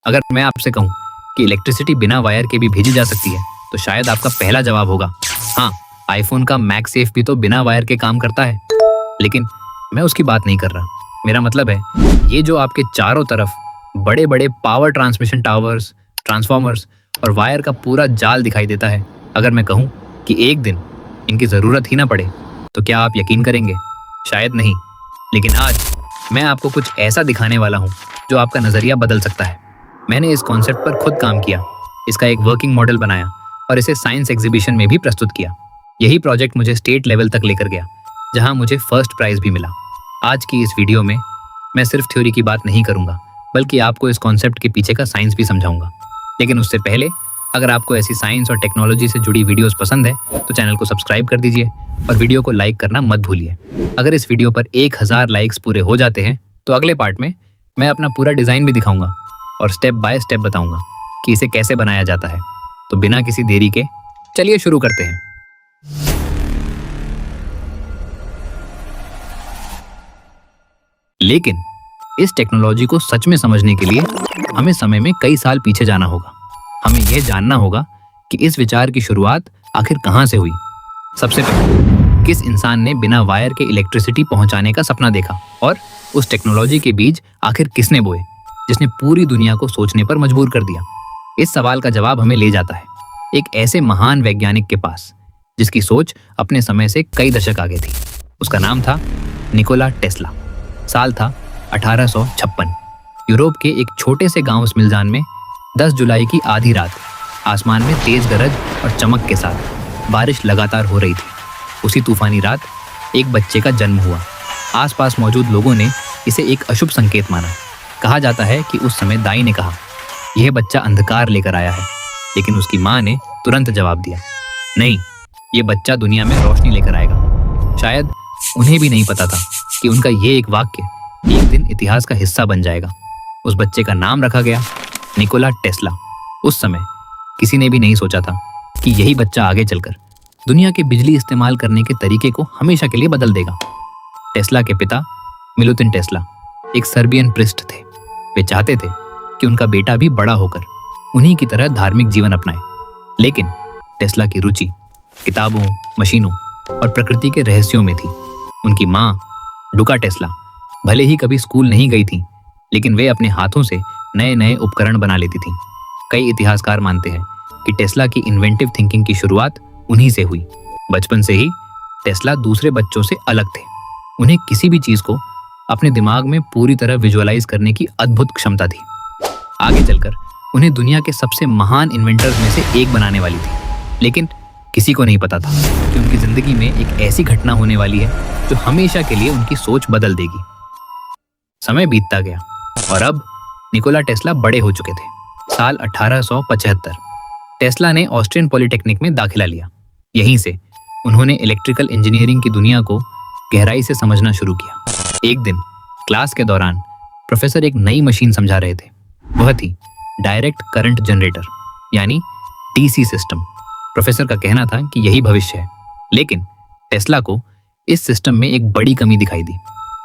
अगर मैं आपसे कहूँ कि इलेक्ट्रिसिटी बिना वायर के भी भेजी जा सकती है तो शायद आपका पहला जवाब होगा हाँ, आईफोन का मैगसेफ भी तो बिना वायर के काम करता है। लेकिन मैं उसकी बात नहीं कर रहा। मेरा मतलब है ये जो आपके चारों तरफ बड़े बड़े पावर ट्रांसमिशन टावर्स, ट्रांसफॉर्मर्स और वायर का पूरा जाल दिखाई देता है, अगर मैं कहूँ कि एक दिन इनकी ज़रूरत ही ना पड़े तो क्या आप यकीन करेंगे? शायद नहीं। लेकिन आज मैं आपको कुछ ऐसा दिखाने वाला हूँ जो आपका नज़रिया बदल सकता है। मैंने इस कॉन्सेप्ट पर खुद काम किया, इसका एक वर्किंग मॉडल बनाया और इसे साइंस एग्जीबिशन में भी प्रस्तुत किया। यही प्रोजेक्ट मुझे स्टेट लेवल तक लेकर गया, जहां मुझे फर्स्ट प्राइज भी मिला। आज की इस वीडियो में मैं सिर्फ थ्योरी की बात नहीं करूंगा, बल्कि आपको इस कॉन्सेप्ट के पीछे का साइंस भी समझाऊंगा। लेकिन उससे पहले अगर आपको ऐसी साइंस और टेक्नोलॉजी से जुड़ी वीडियोस पसंद है तो चैनल को सब्सक्राइब कर दीजिए और वीडियो को लाइक करना मत भूलिए। अगर इस वीडियो पर 1000 लाइक्स पूरे हो जाते हैं तो अगले पार्ट में मैं अपना पूरा डिज़ाइन भी दिखाऊंगा और स्टेप बाय स्टेप बताऊंगा कि इसे कैसे बनाया जाता है। तो बिना किसी देरी के चलिए शुरू करते हैं। लेकिन इस टेक्नोलॉजी को सच में समझने के लिए हमें समय में कई साल पीछे जाना होगा। हमें यह जानना होगा कि इस विचार की शुरुआत आखिर कहां से हुई। सबसे पहले किस इंसान ने बिना वायर के इलेक्ट्रिसिटी पहुंचाने का सपना देखा और उस टेक्नोलॉजी के बीज आखिर किसने बोए जिसने पूरी दुनिया को सोचने पर मजबूर कर दिया। इस सवाल का जवाब हमें ले जाता है एक ऐसे महान वैज्ञानिक के पास जिसकी सोच अपने समय से कई दशक आगे थी। उसका नाम था निकोला टेस्ला। साल था 1856। यूरोप के एक छोटे से गांव स्मिल्जान में 10 जुलाई की आधी रात आसमान में तेज गरज और चमक के साथ बारिश लगातार हो रही थी। उसी तूफानी रात एक बच्चे का जन्म हुआ। आसपास मौजूद लोगों ने इसे एक अशुभ संकेत माना। कहा जाता है कि उस समय दाई ने कहा, यह बच्चा अंधकार लेकर आया है। लेकिन उसकी माँ ने तुरंत जवाब दिया, नहीं, ये बच्चा दुनिया में रोशनी लेकर आएगा। शायद उन्हें भी नहीं पता था कि उनका ये एक वाक्य एक दिन इतिहास का हिस्सा बन जाएगा। उस बच्चे का नाम रखा गया निकोला टेस्ला। उस समय किसी ने भी नहीं सोचा था कि यही बच्चा आगे चलकर दुनिया के बिजली इस्तेमाल करने के तरीके को हमेशा के लिए बदल देगा। टेस्ला के पिता मिलुतिन टेस्ला एक सर्बियन प्रिस्ट थे। वे चाहते थे कि उनका बेटा भी बड़ा होकर उन्हीं की तरह धार्मिक जीवन अपनाए। लेकिन टेस्ला की रुचि किताबों, मशीनों और प्रकृति के रहस्यों में थी। उनकी माँ डुका टेस्ला भले ही कभी स्कूल नहीं गई थी, लेकिन वे अपने हाथों से नए नए उपकरण बना लेती थीं। कई इतिहासकार मानते हैं कि टेस्ला की इन्वेंटिव थिंकिंग की शुरुआत उन्हीं से हुई। बचपन से ही टेस्ला दूसरे बच्चों से अलग थे। उन्हें किसी भी चीज को अपने दिमाग में पूरी तरह विजुअलाइज करने की अद्भुत क्षमता थी। आगे चलकर उन्हें दुनिया के सबसे महान इन्वेंटर्स में से एक बनाने वाली थी। लेकिन किसी को नहीं पता था कि उनकी जिंदगी में एक ऐसी घटना होने वाली है जो हमेशा के लिए उनकी सोच बदल देगी। समय बीतता गया और अब निकोला टेस्ला बड़े हो चुके थे। साल 1875 टेस्ला ने ऑस्ट्रियन पॉलिटेक्निक में दाखिला लिया। यहीं से उन्होंने इलेक्ट्रिकल इंजीनियरिंग की दुनिया को गहराई से समझना शुरू किया। एक दिन क्लास के दौरान प्रोफेसर एक नई मशीन समझा रहे थे। वह थी डायरेक्ट करंट जनरेटर यानी डीसी सिस्टम। प्रोफेसर का कहना था कि यही भविष्य है। लेकिन टेस्ला को इस सिस्टम में एक बड़ी कमी दिखाई दी।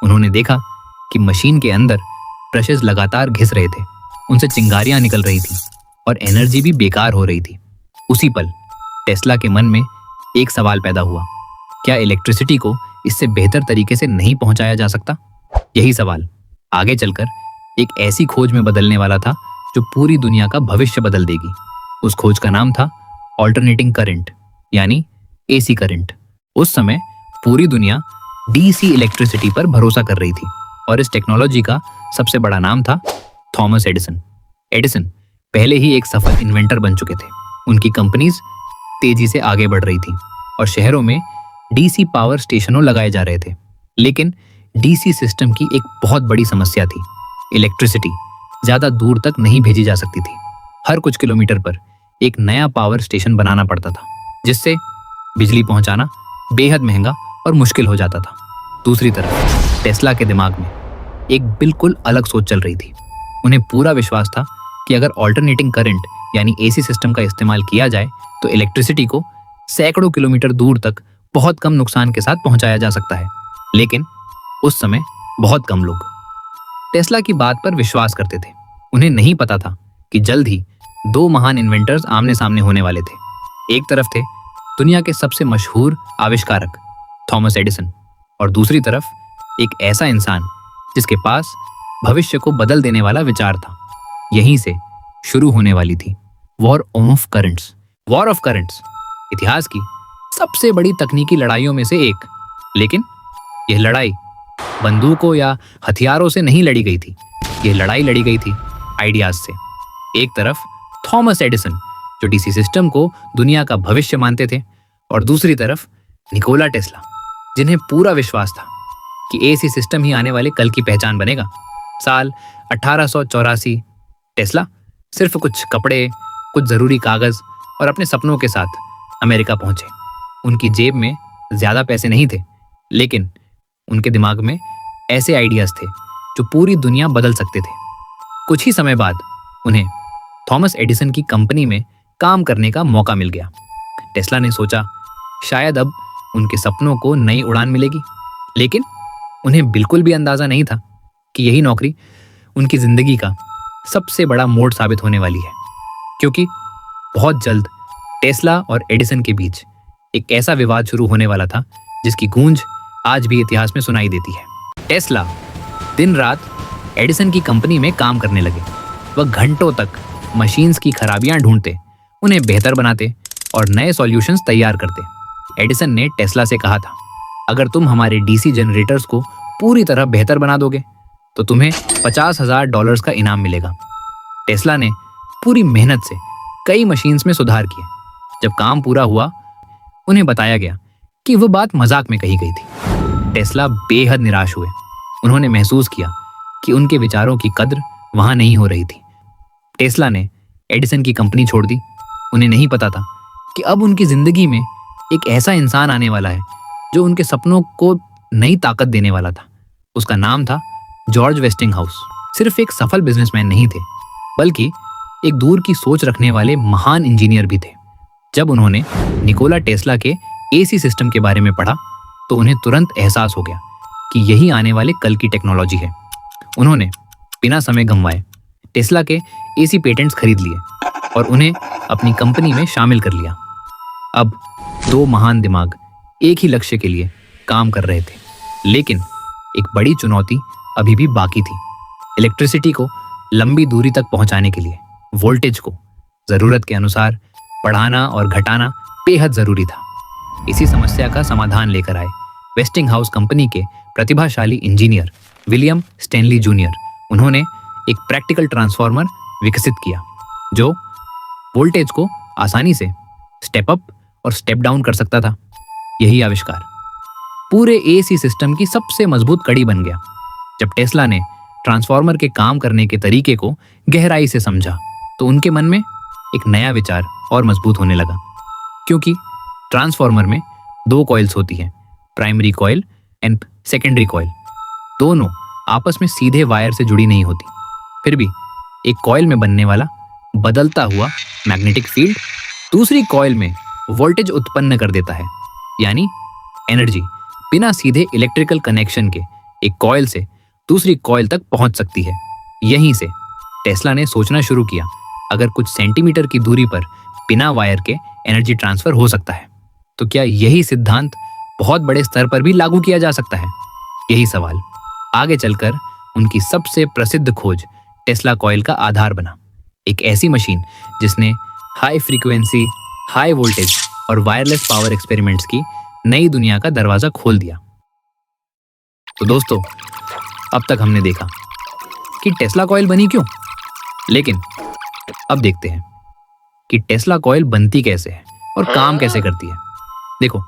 उन्होंने देखा कि मशीन के अंदर ब्रशेस लगातार घिस रहे थे, उनसे चिंगारियां निकल रही थी और एनर्जी भी बेकार हो रही थी। उसी पल टेस्ला के मन में एक सवाल पैदा हुआ, क्या इलेक्ट्रिसिटी को इससे बेहतर तरीके से नहीं पहुंचाया जा सकता? यही सवाल आगे चलकर एक ऐसी खोज में बदलने वाला था जो पूरी दुनिया का भविष्य बदल देगी। उस खोज का नाम था ऑल्टरनेटिंग करंट यानी एसी करंट। उस समय पूरी दुनिया डीसी इलेक्ट्रिसिटी पर भरोसा कर रही थी और इस टेक्नोलॉजी का सबसे बड़ा नाम था थॉमस एडिसन। एडिसन पहले ही एक सफल इन्वेंटर बन चुके थे। उनकी कंपनीज तेजी से आगे बढ़ रही थी और शहरों में डीसी पावर स्टेशनों लगाए जा रहे थे। लेकिन डीसी सिस्टम की एक बहुत बड़ी समस्या थी, इलेक्ट्रिसिटी ज्यादा दूर तक नहीं भेजी जा सकती थी। हर कुछ किलोमीटर पर एक नया पावर स्टेशन बनाना पड़ता था, जिससे बिजली पहुंचाना बेहद महंगा और मुश्किल हो जाता था। दूसरी तरफ टेस्ला के दिमाग में एक बिल्कुल अलग सोच चल रही थी। उन्हें पूरा विश्वास था कि अगर ऑल्टरनेटिंग करंट यानी एसी सिस्टम का इस्तेमाल किया जाए तो इलेक्ट्रिसिटी को सैकड़ों किलोमीटर दूर तक बहुत कम नुकसान के साथ पहुंचाया जा सकता है। लेकिन उस समय बहुत कम लोग टेस्ला की बात पर विश्वास करते थे। उन्हें नहीं पता था कि जल्द ही दो महान इन्वेंटर्स आमने सामने होने वाले थे। एक तरफ थे दुनिया के सबसे मशहूर आविष्कारक थॉमस एडिसन और दूसरी तरफ एक ऐसा इंसान जिसके पास भविष्य को बदल देने वाला विचार था। यहीं से शुरू होने वाली थी war of currents. War of currents इतिहास की सबसे बड़ी तकनीकी लड़ाइयों में से एक। लेकिन यह लड़ाई बंदूकों या हथियारों से नहीं लड़ी गई थी। यह लड़ाई लड़ी गई थी आइडियाज से। एक तरफ थॉमस एडिसन जो डीसी सिस्टम को दुनिया का भविष्य मानते थे और दूसरी तरफ निकोला टेस्ला जिन्हें पूरा विश्वास था कि एसी सिस्टम ही आने वाले कल की पहचान बनेगा। साल 1884 टेस्ला सिर्फ कुछ कपड़े, कुछ जरूरी कागज और अपने सपनों के साथ अमेरिका पहुंचे। उनकी जेब में ज्यादा पैसे नहीं थे, लेकिन उनके दिमाग में ऐसे आइडियाज थे जो पूरी दुनिया बदल सकते थे। कुछ ही समय बाद उन्हें थॉमस एडिसन की कंपनी में काम करने का मौका मिल गया। टेस्ला ने सोचा शायद अब उनके सपनों को नई उड़ान मिलेगी, लेकिन उन्हें बिल्कुल भी अंदाजा नहीं था कि यही नौकरी उनकी जिंदगी का सबसे बड़ा मोड़ साबित होने वाली है। क्योंकि बहुत जल्द टेस्ला और एडिसन के बीच एक ऐसा विवाद शुरू होने वाला था जिसकी गूंज आज भी इतिहास में सुनाई देती है। टेस्ला दिन रात एडिसन की कंपनी में काम करने लगे। वह घंटों तक मशीन्स की खराबियां ढूंढते, उन्हें बेहतर बनाते और नए सॉल्यूशंस तैयार करते। एडिसन ने टेस्ला से कहा था, अगर तुम हमारे डीसी जनरेटर्स को पूरी तरह बेहतर बना दोगे तो तुम्हें $50,000 का इनाम मिलेगा। टेस्ला ने पूरी मेहनत से कई मशीन्स में सुधार किए। जब काम पूरा हुआ, उन्हें बताया गया कि वह बात मजाक में कही गई थी। टेस्ला बेहद निराश हुए। उन्होंने महसूस किया कि उनके विचारों की कद्र वहां नहीं हो रही थी। टेस्ला ने एडिसन की कंपनी छोड़ दी। उन्हें नहीं पता था कि अब उनकी जिंदगी में एक ऐसा इंसान आने वाला है जो उनके सपनों को नई ताकत देने वाला था। उसका नाम था जॉर्ज वेस्टिंगहाउस। सिर्फ एक सफल बिजनेसमैन नहीं थे, बल्कि एक दूर की सोच रखने वाले महान इंजीनियर भी थे। जब उन्होंने निकोला टेस्ला के एसी सिस्टम के बारे में पढ़ा तो उन्हें तुरंत एहसास हो गया कि यही आने वाले कल की टेक्नोलॉजी है। उन्होंने बिना समय गंवाए टेस्ला के एसी पेटेंट्स खरीद लिए और उन्हें अपनी कंपनी में शामिल कर लिया। अब दो महान दिमाग एक ही लक्ष्य के लिए काम कर रहे थे, लेकिन एक बड़ी चुनौती अभी भी बाकी थी। इलेक्ट्रिसिटी को लंबी दूरी तक पहुंचाने के लिए वोल्टेज को जरूरत के अनुसार बढ़ाना और घटाना बेहद जरूरी था। इसी समस्या का समाधान लेकर आए वेस्टिंगहाउस कंपनी के प्रतिभाशाली इंजीनियर विलियम स्टैनली जूनियर। उन्होंने एक प्रैक्टिकल ट्रांसफार्मर विकसित किया जो वोल्टेज को आसानी से स्टेप अप और स्टेप डाउन कर सकता था। यही आविष्कार पूरे एसी सिस्टम की सबसे मजबूत कड़ी बन गया। जब टेस्ला ने ट्रांसफार्मर के काम करने के तरीके को गहराई से समझा तो उनके मन में एक नया विचार और मजबूत होने लगा। क्योंकि ट्रांसफार्मर में दो कॉइल्स होती हैं, primary coil and secondary coil. दोनों आपस में सीधे वायर से जुड़ी नहीं होती। फिर भी एक कॉइल में बनने वाला बदलता हुआ मैग्नेटिक फील्ड दूसरी कॉइल में वोल्टेज उत्पन्न कर देता है, यानी एनर्जी बिना सीधे इलेक्ट्रिकल कनेक्शन के एक कॉइल से दूसरी कॉइल तक पहुंच सकती है। यहीं से टेस्ला ने सोचना शुरू किया, अगर कुछ सेंटीमीटर की दूरी पर बिना वायर के एनर्जी ट्रांसफर हो सकता है तो क्या यही सिद्धांत बहुत बड़े स्तर पर भी लागू किया जा सकता है? यही सवाल आगे चलकर उनकी सबसे प्रसिद्ध खोज टेस्ला कॉइल का आधार बना। एक ऐसी मशीन जिसने हाई फ्रीक्वेंसी, हाई वोल्टेज और वायरलेस पावर एक्सपेरिमेंट्स की नई दुनिया का दरवाजा खोल दिया। तो दोस्तों, अब तक हमने देखा कि टेस्ला कॉइल बनी क्यों, लेकिन अब देखते हैं कि टेस्ला कॉइल बनती कैसे है और काम कैसे करती है। देखो,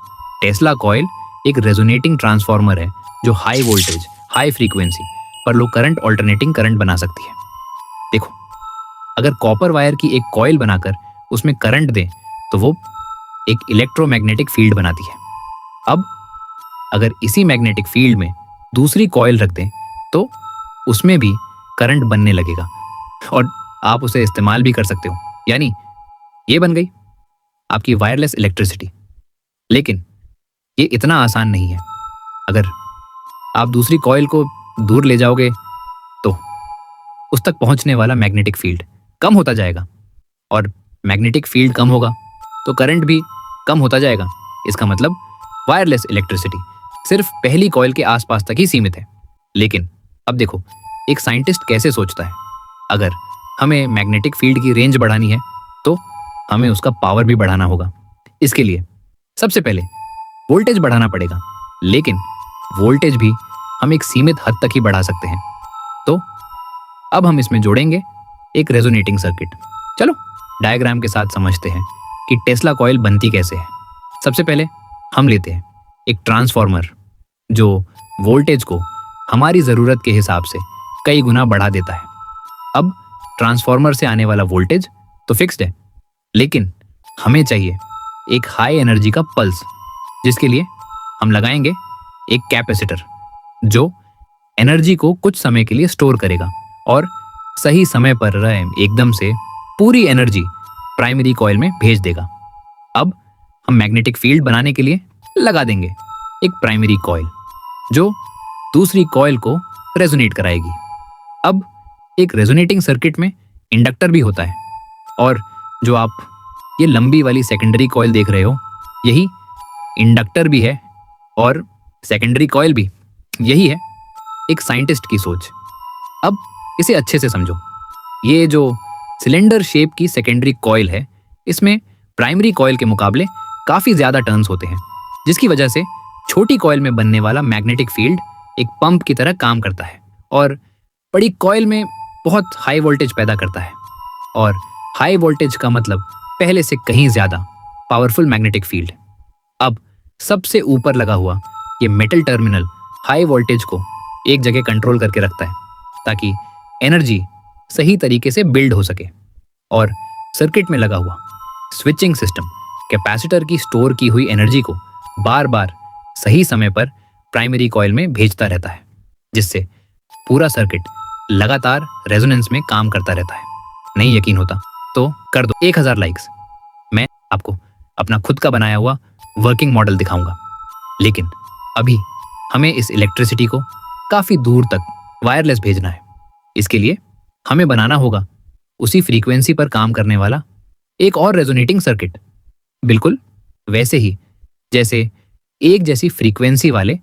टेस्ला कॉइल एक रेजोनेटिंग ट्रांसफार्मर है जो हाई वोल्टेज, हाई फ्रीक्वेंसी पर लो करंट ऑल्टरनेटिंग करंट बना सकती है। देखो, अगर कॉपर वायर की एक कॉइल बनाकर उसमें करंट दें तो वो एक इलेक्ट्रोमैग्नेटिक फील्ड बनाती है। अब अगर इसी मैग्नेटिक फील्ड में दूसरी कॉइल रख दें तो उसमें भी करंट बनने लगेगा और आप उसे इस्तेमाल भी कर सकते हो। यानी ये बन गई आपकी वायरलेस इलेक्ट्रिसिटी। लेकिन ये इतना आसान नहीं है। अगर आप दूसरी कॉइल को दूर ले जाओगे तो उस तक पहुंचने वाला मैग्नेटिक फील्ड कम होता जाएगा और मैग्नेटिक फील्ड कम होगा तो करंट भी कम होता जाएगा। इसका मतलब वायरलेस इलेक्ट्रिसिटी सिर्फ पहली कॉइल के आसपास तक ही सीमित है। लेकिन अब देखो, एक साइंटिस्ट कैसे सोचता है। अगर हमें मैग्नेटिक फील्ड की रेंज बढ़ानी है तो हमें उसका पावर भी बढ़ाना होगा। इसके लिए सबसे पहले वोल्टेज बढ़ाना पड़ेगा, लेकिन वोल्टेज भी हम एक सीमित हद तक ही बढ़ा सकते हैं। तो अब हम इसमें जोड़ेंगे एक रेजोनेटिंग सर्किट। चलो डायग्राम के साथ समझते हैं कि टेस्ला कॉइल बनती कैसे है। सबसे पहले हम लेते हैं एक ट्रांसफॉर्मर जो वोल्टेज को हमारी ज़रूरत के हिसाब से कई गुना बढ़ा देता है। अब ट्रांसफॉर्मर से आने वाला वोल्टेज तो फिक्स्ड है, लेकिन हमें चाहिए एक हाई एनर्जी का पल्स, जिसके लिए हम लगाएंगे एक कैपेसिटर जो एनर्जी को कुछ समय के लिए स्टोर करेगा और सही समय पर एकदम से पूरी एनर्जी प्राइमरी कॉइल में भेज देगा। अब हम मैग्नेटिक फील्ड बनाने के लिए लगा देंगे एक प्राइमरी कॉइल जो दूसरी कॉइल को रेजोनेट कराएगी। अब एक रेजोनेटिंग सर्किट में इंडक्टर भी होता है, और जो आप ये लंबी वाली सेकेंडरी कॉइल देख रहे हो, यही इंडक्टर भी है और सेकेंडरी कॉइल भी। यही है एक साइंटिस्ट की सोच। अब इसे अच्छे से समझो। ये जो सिलेंडर शेप की सेकेंडरी कॉइल है, इसमें प्राइमरी कॉइल के मुकाबले काफ़ी ज़्यादा टर्न्स होते हैं, जिसकी वजह से छोटी कॉइल में बनने वाला मैग्नेटिक फील्ड एक पंप की तरह काम करता है और बड़ी कॉइल में बहुत हाई वोल्टेज पैदा करता है। और हाई वोल्टेज का मतलब पहले से कहीं ज़्यादा पावरफुल मैग्नेटिक फील्ड। अब सबसे ऊपर लगा हुआ ये मेटल टर्मिनल हाई वोल्टेज को एक जगह कंट्रोल करके रखता है ताकि एनर्जी सही तरीके से बिल्ड हो सके। और सर्किट में लगा हुआ स्विचिंग सिस्टम कैपेसिटर की स्टोर की हुई एनर्जी को बार बार सही समय पर प्राइमरी कॉइल में भेजता रहता है, जिससे पूरा सर्किट लगातार रेजोनेंस में काम करता रहता है। नहीं यकीन होता तो कर दो 1000 लाइक्स। मैं आपको अपना खुद का बनाया हुआ वर्किंग मॉडल दिखाऊंगा। लेकिन अभी हमें इस इलेक्ट्रिसिटी को काफ़ी दूर तक वायरलेस भेजना है। इसके लिए हमें बनाना होगा उसी फ्रीक्वेंसी पर काम करने वाला एक और रेजोनेटिंग सर्किट, बिल्कुल वैसे ही जैसे एक जैसी फ्रीक्वेंसी वाले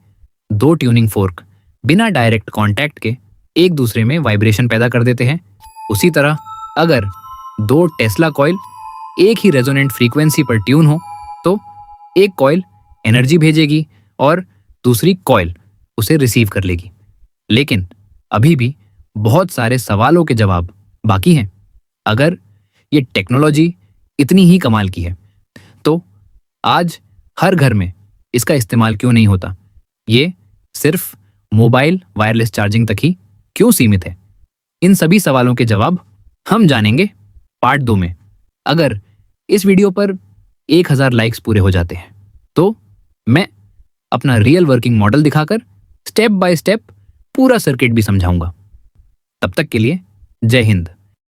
दो ट्यूनिंग फोर्क बिना डायरेक्ट कांटेक्ट के एक दूसरे में वाइब्रेशन पैदा कर देते हैं। उसी तरह अगर दो टेस्ला कॉइल एक ही रेजोनेंट फ्रीक्वेंसी पर ट्यून हो तो एक कॉइल एनर्जी भेजेगी और दूसरी कॉइल उसे रिसीव कर लेगी। लेकिन अभी भी बहुत सारे सवालों के जवाब बाकी हैं। अगर ये टेक्नोलॉजी इतनी ही कमाल की है तो आज हर घर में इसका इस्तेमाल क्यों नहीं होता? ये सिर्फ मोबाइल वायरलेस चार्जिंग तक ही क्यों सीमित है? इन सभी सवालों के जवाब हम जानेंगे पार्ट 2 में। अगर इस वीडियो पर 1000 लाइक्स पूरे हो जाते हैं तो मैं अपना रियल वर्किंग मॉडल दिखाकर स्टेप बाय स्टेप पूरा सर्किट भी समझाऊंगा। तब तक के लिए जय हिंद।